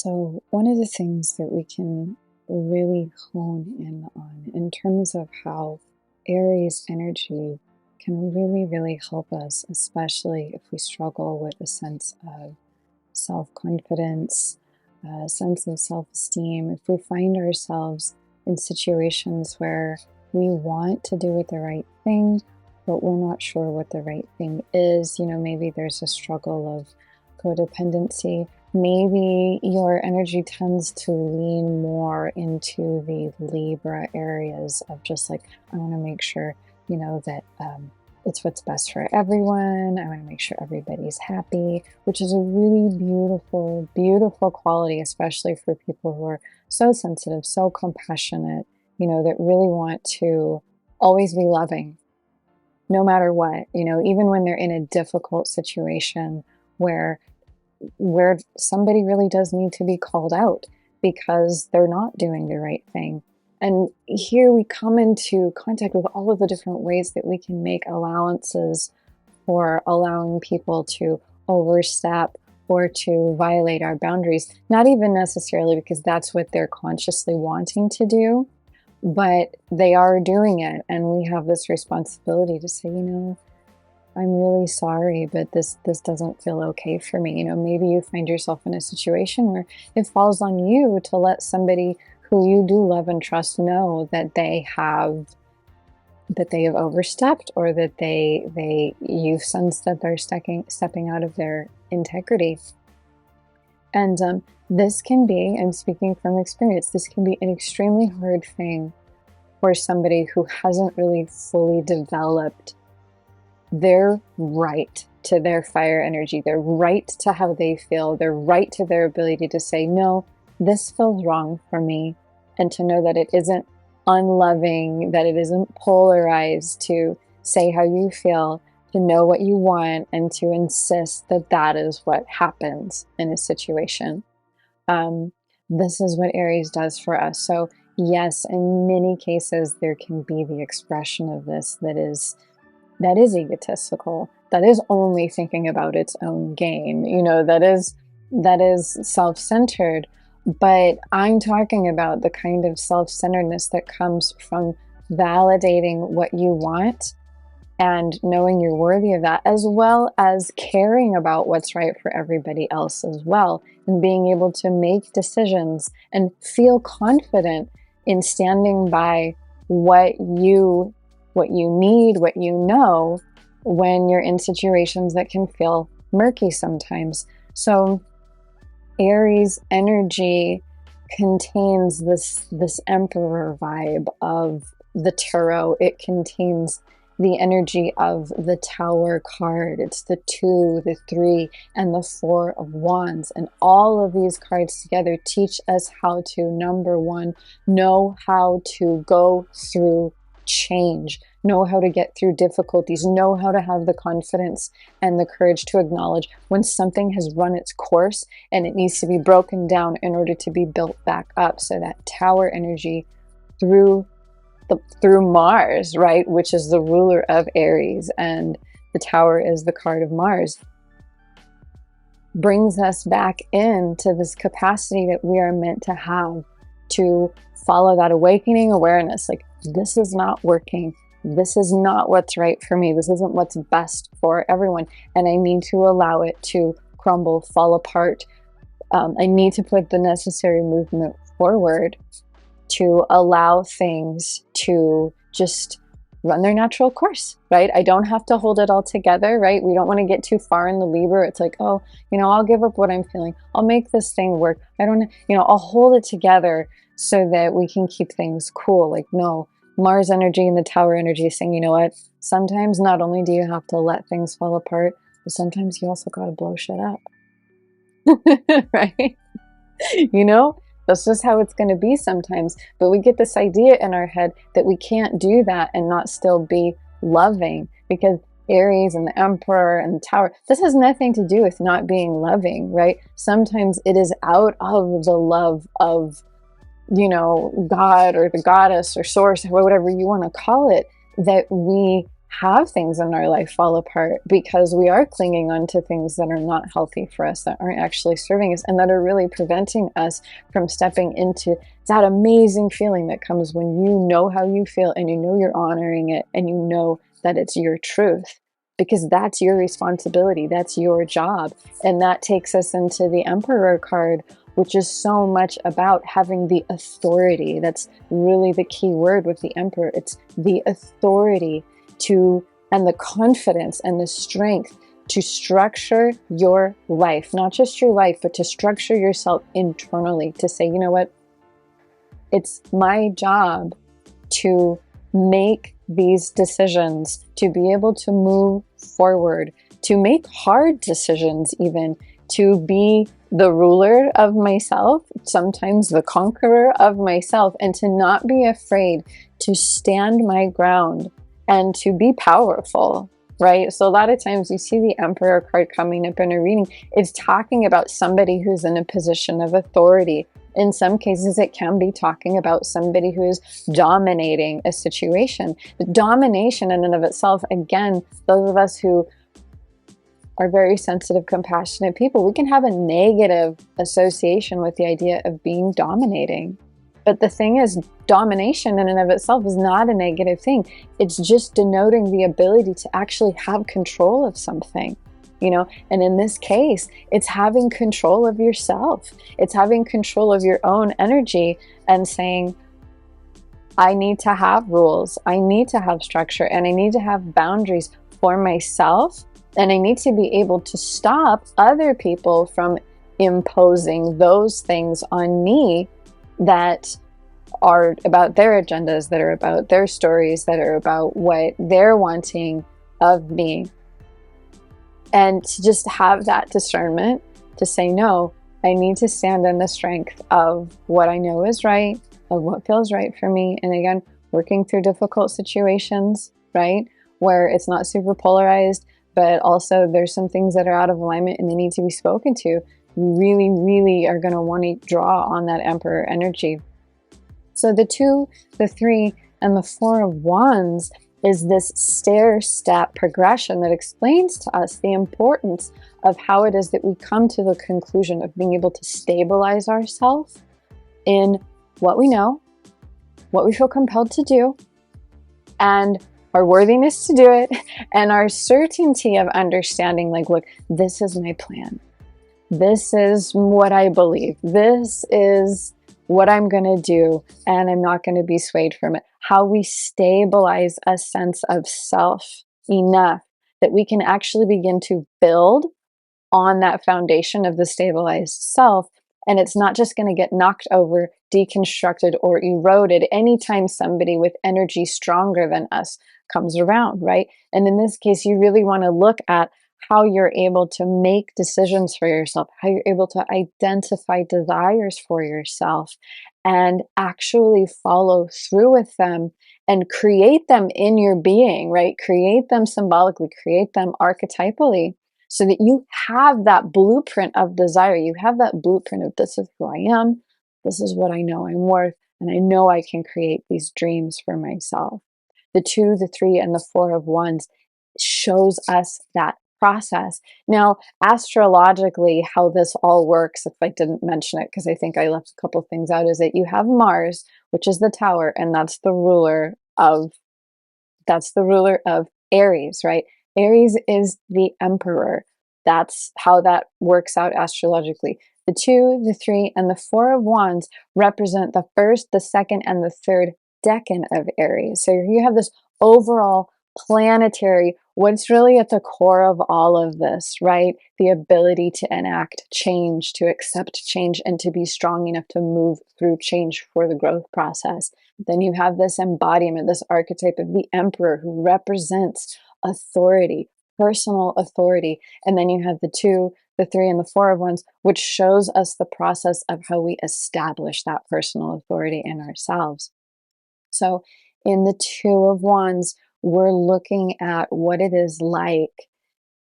So, one of the things that we can really hone in on in terms of how Aries energy can really help us, especially if we struggle with a sense of self confidence, a sense of self esteem, if we find ourselves in situations where we want to do the right thing, but we're not sure what the right thing is. Maybe there's a struggle of codependency. Maybe your energy tends to lean more into the Libra areas of just like, I want to make sure, that it's what's best for everyone. I want to make sure everybody's happy, which is a really beautiful quality, especially for people who are so sensitive, so compassionate, that really want to always be loving, no matter what, even when they're in a difficult situation where somebody really does need to be called out because they're not doing the right thing. And here we come into contact with all of the different ways that we can make allowances for allowing people to overstep or to violate our boundaries, not even necessarily because that's what they're consciously wanting to do, but they are doing it. And we have this responsibility to say, I'm really sorry, but this doesn't feel okay for me. Maybe you find yourself in a situation where it falls on you to let somebody who you do love and trust know that they have overstepped, or that you sense that they're stepping out of their integrity. And this can be, I'm speaking from experience, this can be an extremely hard thing for somebody who hasn't really fully developed their right to their fire energy, their right to how they feel, their right to their ability to say, no, this feels wrong for me, and to know that it isn't unloving, that it isn't polarized to say how you feel, to know what you want, and to insist that that is what happens in a situation. This is what Aries does for us. So yes, in many cases, there can be the expression of this that is egotistical, that is only thinking about its own gain, that is self-centered. But I'm talking about the kind of self-centeredness that comes from validating what you want and knowing you're worthy of that, as well as caring about what's right for everybody else as well, and being able to make decisions and feel confident in standing by what you need, what you know, when you're in situations that can feel murky sometimes. So Aries energy contains this emperor vibe of the tarot. It contains the energy of the Tower card. It's the 2, the 3, and the 4 of Wands. And all of these cards together teach us how to, number one, know how to go through change, know how to get through difficulties, know how to have the confidence and the courage to acknowledge when something has run its course and it needs to be broken down in order to be built back up. So that Tower energy through Mars, right, which is the ruler of Aries, and the Tower is the card of Mars, brings us back into this capacity that we are meant to have to follow that awakening awareness. Like, this is not working. This is not what's right for me. This isn't what's best for everyone. And I need to allow it to crumble, fall apart. I need to put the necessary movement forward to allow things to just run their natural course, right? I don't have to hold it all together, right? We don't want to get too far in the Libra. It's like, oh, I'll give up what I'm feeling. I'll make this thing work. I'll hold it together so that we can keep things cool. Like, no, Mars energy and the Tower energy is saying, you know what? Sometimes not only do you have to let things fall apart, but sometimes you also got to blow shit up, right? That's just how it's going to be sometimes. But we get this idea in our head that we can't do that and not still be loving, because Aries and the Emperor and the Tower, this has nothing to do with not being loving, right? Sometimes it is out of the love of, God or the goddess or source or whatever you want to call it, that we have things in our life fall apart because we are clinging on to things that are not healthy for us, that aren't actually serving us, and that are really preventing us from stepping into that amazing feeling that comes when you know how you feel and you know you're honoring it and you know that it's your truth, because that's your responsibility, that's your job. And that takes us into the Emperor card, which is so much about having the authority. That's really the key word with the Emperor. It's the authority to, and the confidence and the strength to structure your life, not just your life, but to structure yourself internally, to say, you know what, it's my job to make these decisions, to be able to move forward, to make hard decisions, even to be the ruler of myself, sometimes the conqueror of myself, and to not be afraid to stand my ground and to be powerful, right? So a lot of times you see the Emperor card coming up in a reading, it's talking about somebody who's in a position of authority. In some cases, it can be talking about somebody who is dominating a situation. The domination in and of itself, again, those of us who are very sensitive, compassionate people, we can have a negative association with the idea of being dominating. But the thing is, domination in and of itself is not a negative thing. It's just denoting the ability to actually have control of something. You know, and in this case, it's having control of yourself. It's having control of your own energy and saying, I need to have rules, I need to have structure, and I need to have boundaries for myself. And I need to be able to stop other people from imposing those things on me that are about their agendas, that are about their stories, that are about what they're wanting of me. And to just have that discernment to say, no, I need to stand in the strength of what I know is right, of what feels right for me. And again, working through difficult situations, right, where it's not super polarized, but also there's some things that are out of alignment and they need to be spoken to. You really, really are going to want to draw on that Emperor energy. So the 2, the 3, and the 4 of Wands is this stair-step progression that explains to us the importance of how it is that we come to the conclusion of being able to stabilize ourselves in what we know, what we feel compelled to do, and our worthiness to do it, and our certainty of understanding, like, look, this is my plan. This is what I believe. This is what I'm going to do, and I'm not going to be swayed from it. How we stabilize a sense of self enough that we can actually begin to build on that foundation of the stabilized self. And it's not just going to get knocked over, deconstructed, or eroded anytime somebody with energy stronger than us comes around, right? And in this case, you really want to look at how you're able to make decisions for yourself, how you're able to identify desires for yourself and actually follow through with them and create them in your being, right? Create them symbolically, create them archetypally, so that you have that blueprint of desire. You have that blueprint of, this is who I am, this is what I know I'm worth, and I know I can create these dreams for myself. The 2, the 3, and the 4 of Wands shows us that process. Now, astrologically, how this all works, if I didn't mention it, because I think I left a couple things out, is that you have Mars, which is the Tower, and that's the ruler of Aries, right? Aries is the Emperor. That's how that works out astrologically. The 2, the 3, and the 4 of Wands represent the 1st, the 2nd, and the 3rd decan of Aries. So you have this overall planetary, what's really at the core of all of this, right? The ability to enact change, to accept change, and to be strong enough to move through change for the growth process. Then you have this embodiment, this archetype of the Emperor, who represents authority, personal authority. And then you have the 2, the 3, and the 4 of Wands, which shows us the process of how we establish that personal authority in ourselves. So in the 2 of Wands, we're looking at what it is like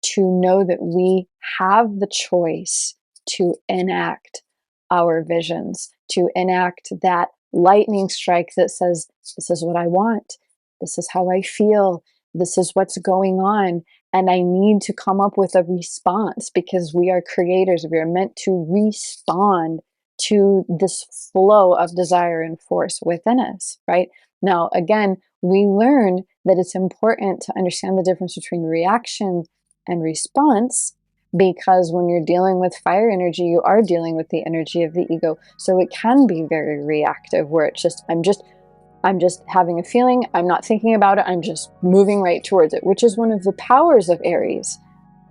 to know that we have the choice to enact our visions, to enact that lightning strike that says, this is what I want, this is how I feel, this is what's going on, and I need to come up with a response, because we are creators. We are meant to respond to this flow of desire and force within us, right? Now, again, we learn that it's important to understand the difference between reaction and response, because when you're dealing with fire energy, you are dealing with the energy of the ego. So it can be very reactive, where it's just, I'm just having a feeling, I'm not thinking about it, I'm just moving right towards it, which is one of the powers of Aries,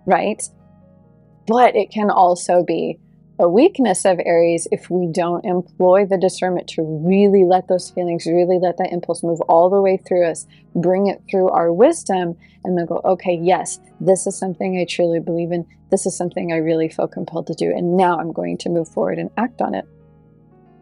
right? But it can also be a weakness of Aries if we don't employ the discernment to really let those feelings, really let that impulse move all the way through us, bring it through our wisdom, and then go, okay, yes, this is something I truly believe in. This is something I really feel compelled to do. And now I'm going to move forward and act on it.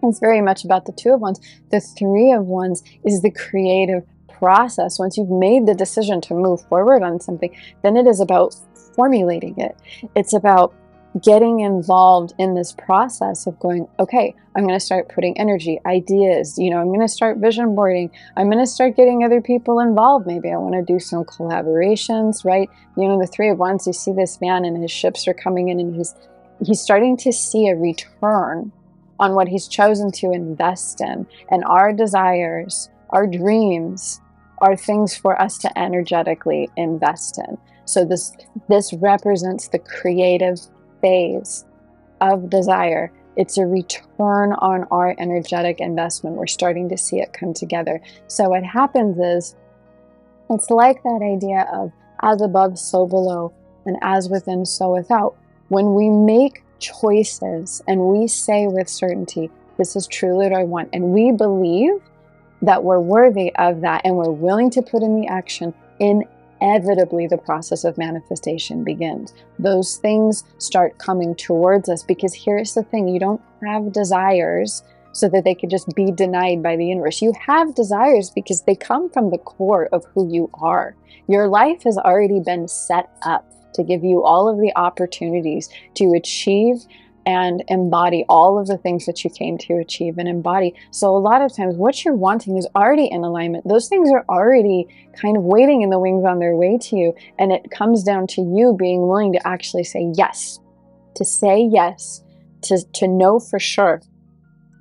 It's very much about the Two of Wands. The Three of Wands is the creative process. Once you've made the decision to move forward on something, then it is about formulating it. It's about getting involved in this process of going, okay, I'm going to start putting energy, ideas, I'm going to start vision boarding. I'm going to start getting other people involved. Maybe I want to do some collaborations, right? The Three of Wands, you see this man and his ships are coming in, and he's starting to see a return on what he's chosen to invest in. And our desires, our dreams, are things for us to energetically invest in. So this represents the creative phase of desire. It's a return on our energetic investment. We're starting to see it come together. So what happens is, it's like that idea of as above, so below, and as within, so without. When we make choices and we say with certainty, this is truly what I want, and we believe that we're worthy of that, and we're willing to put in the action, inevitably the process of manifestation begins. Those things start coming towards us, because here's the thing, you don't have desires so that they could just be denied by the universe. You have desires because they come from the core of who you are. Your life has already been set up to give you all of the opportunities to achieve and embody all of the things that you came to achieve and embody. So a lot of times what you're wanting is already in alignment. Those things are already kind of waiting in the wings on their way to you. And it comes down to you being willing to actually say yes, to know for sure.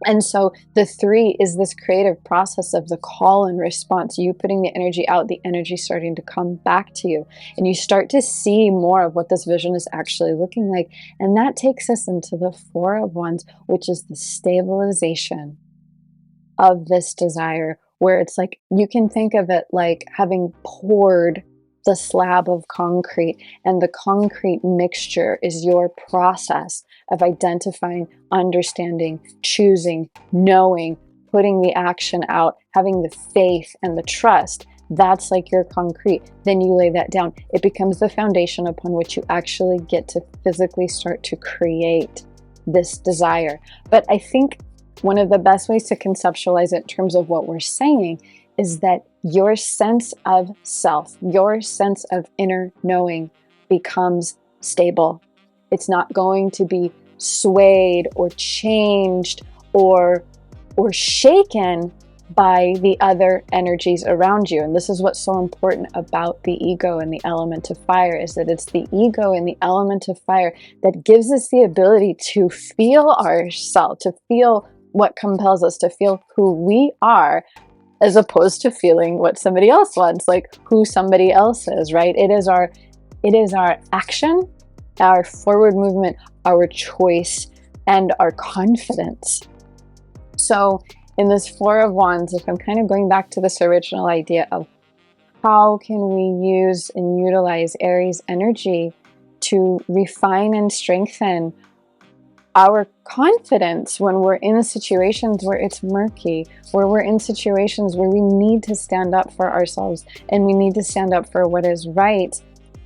And so the three is this creative process of the call and response, you putting the energy out, the energy starting to come back to you. And you start to see more of what this vision is actually looking like. And that takes us into the Four of Wands, which is the stabilization of this desire, where it's like, you can think of it like having poured the slab of concrete, and the concrete mixture is your process of identifying, understanding, choosing, knowing, putting the action out, having the faith and the trust. That's like your concrete. Then you lay that down. It becomes the foundation upon which you actually get to physically start to create this desire. But I think one of the best ways to conceptualize it in terms of what we're saying is that your sense of self, your sense of inner knowing becomes stable. It's not going to be swayed or changed or shaken by the other energies around you. And this is what's so important about the ego and the element of fire, is that it's the ego and the element of fire that gives us the ability to feel ourselves, to feel what compels us, to feel who we are, as opposed to feeling what somebody else wants, like who somebody else is, right? It is our action, our forward movement, our choice, and our confidence. So in this Four of Wands, if I'm kind of going back to this original idea of how can we use and utilize Aries energy to refine and strengthen our confidence when we're in situations where it's murky, where we're in situations where we need to stand up for ourselves and we need to stand up for what is right,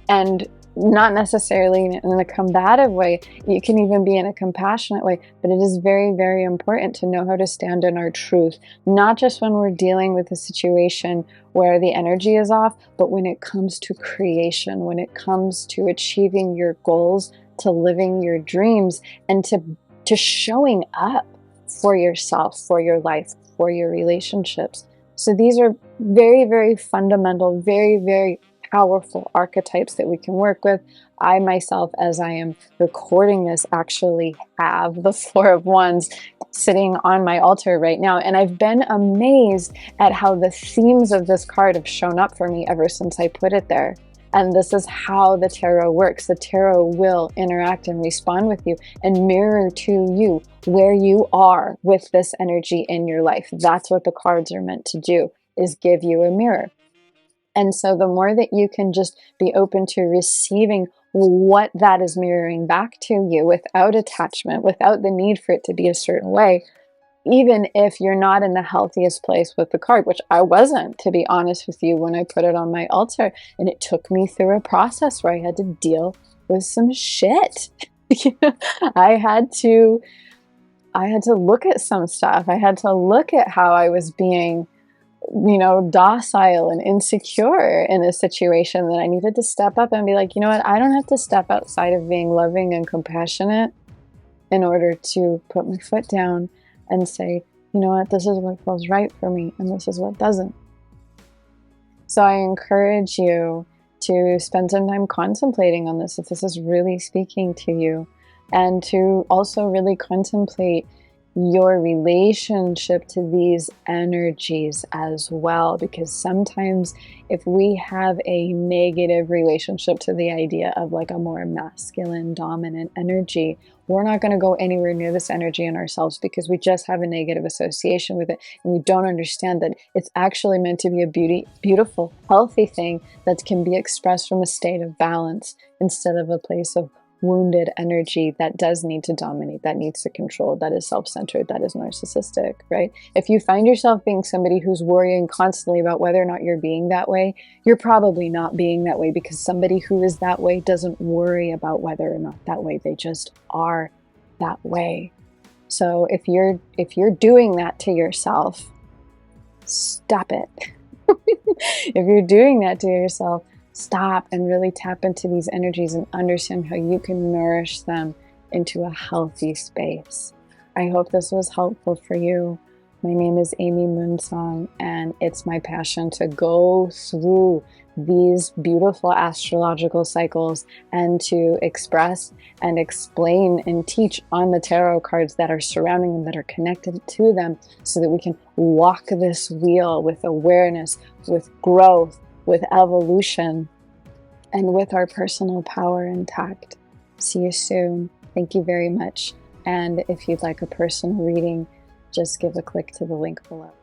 and not necessarily in a combative way. You can even be in a compassionate way, but it is very, very important to know how to stand in our truth, not just when we're dealing with a situation where the energy is off, but when it comes to creation, when it comes to achieving your goals, to living your dreams, and to showing up for yourself, for your life, for your relationships. So these are very, very fundamental, very, very powerful archetypes that we can work with. I myself, as I am recording this, actually have the Four of Wands sitting on my altar right now. And I've been amazed at how the themes of this card have shown up for me ever since I put it there. And this is how the tarot works. The tarot will interact and respond with you and mirror to you where you are with this energy in your life. That's what the cards are meant to do, is give you a mirror. And so the more that you can just be open to receiving what that is mirroring back to you without attachment, without the need for it to be a certain way, even if you're not in the healthiest place with the card, which I wasn't, to be honest with you, when I put it on my altar. And it took me through a process where I had to deal with some shit. I had to look at some stuff. I had to look at how I was being, docile and insecure in a situation, that I needed to step up and be like, you know what, I don't have to step outside of being loving and compassionate in order to put my foot down and say, you know what, this is what feels right for me and this is what doesn't. So I encourage you to spend some time contemplating on this if this is really speaking to you, and to also really contemplate your relationship to these energies as well, because sometimes if we have a negative relationship to the idea of like a more masculine dominant energy, we're not going to go anywhere near this energy in ourselves, because we just have a negative association with it, and we don't understand that it's actually meant to be a beautiful, healthy thing that can be expressed from a state of balance instead of a place of wounded energy that does need to dominate, that needs to control, that is self-centered, that is narcissistic, right? If you find yourself being somebody who's worrying constantly about whether or not you're being that way, you're probably not being that way, because somebody who is that way doesn't worry about whether or not that way. They just are that way. So if you're doing that to yourself, stop it. If you're doing that to yourself, stop and really tap into these energies and understand how you can nourish them into a healthy space. I hope this was helpful for you. My name is Amy Moonsong, and it's my passion to go through these beautiful astrological cycles and to express and explain and teach on the tarot cards that are surrounding them, that are connected to them, so that we can walk this wheel with awareness, with growth, with evolution, and with our personal power intact. See you soon. Thank you very much. And if you'd like a personal reading, just give a click to the link below.